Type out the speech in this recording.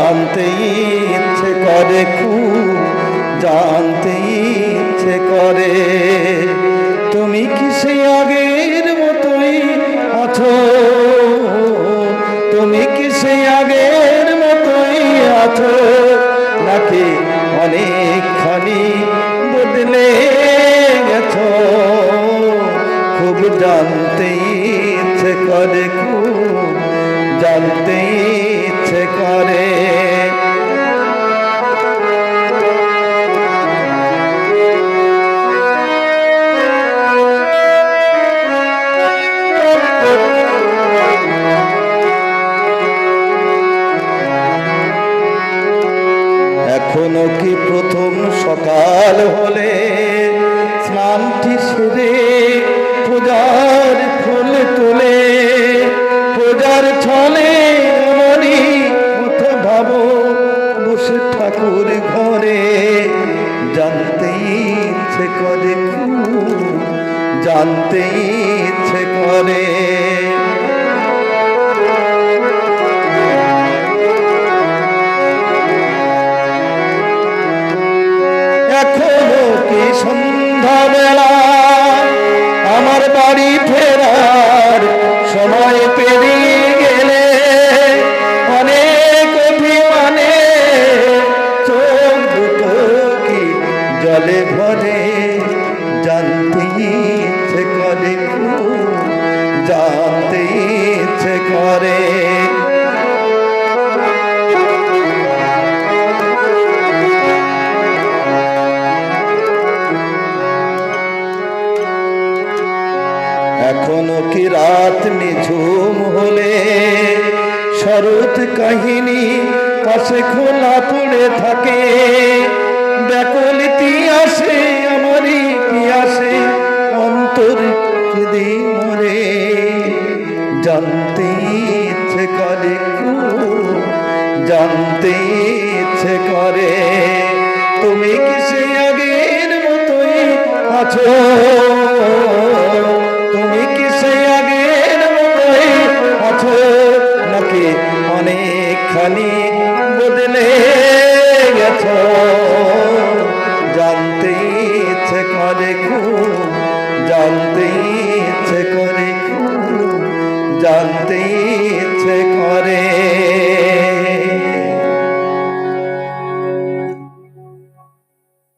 জানতে ইচ্ছে করে খুব জানতে ইচ্ছে করে তুমি কি সেই আগের মতোই আছো তুমি কি সেই আগের মতোই আছো নাকি অনেকখানি বদলে গেছো খুব জানতে ইচ্ছে করে খুব জানতে ইচ্ছে করে এখনো কি প্রথম সকাল হলে স্নানটি সেরে পূজার ফুল তুলে পূজার ছলে আমারই কথা ভাবো বসে ঠাকুর ঘরে জানতে ইচ্ছে করে খুব জানতে ইচ্ছে করে এখনো কি সন্ধ্যাবেলা আমার বাড়ি ফেরার সময় পেরিয়ে গেলে অনেক অভিমানে চোখ দুটো কি জলে ভরে জানতে ইচ্ছে করে খুব জানতে ইচ্ছে করে এখনো কি রাত নিঝুম হলে শরৎ কাহিনী পাশে খোলা পড়ে থাকে ব্যাকুল আসে আমারই কি আসে অন্তর কেঁদে মরে জানতে ইচ্ছে করে খুব জানতে ইচ্ছে করে তুমি কি সেই আগের মতোই আছো তুমি কি সেই আগের মতোই আছো নাকি অনেকখানি বদলে গেছো জানতে ইচ্ছে করে খুব জানতে ইচ্ছে করে খুব জানতে ইচ্ছে করে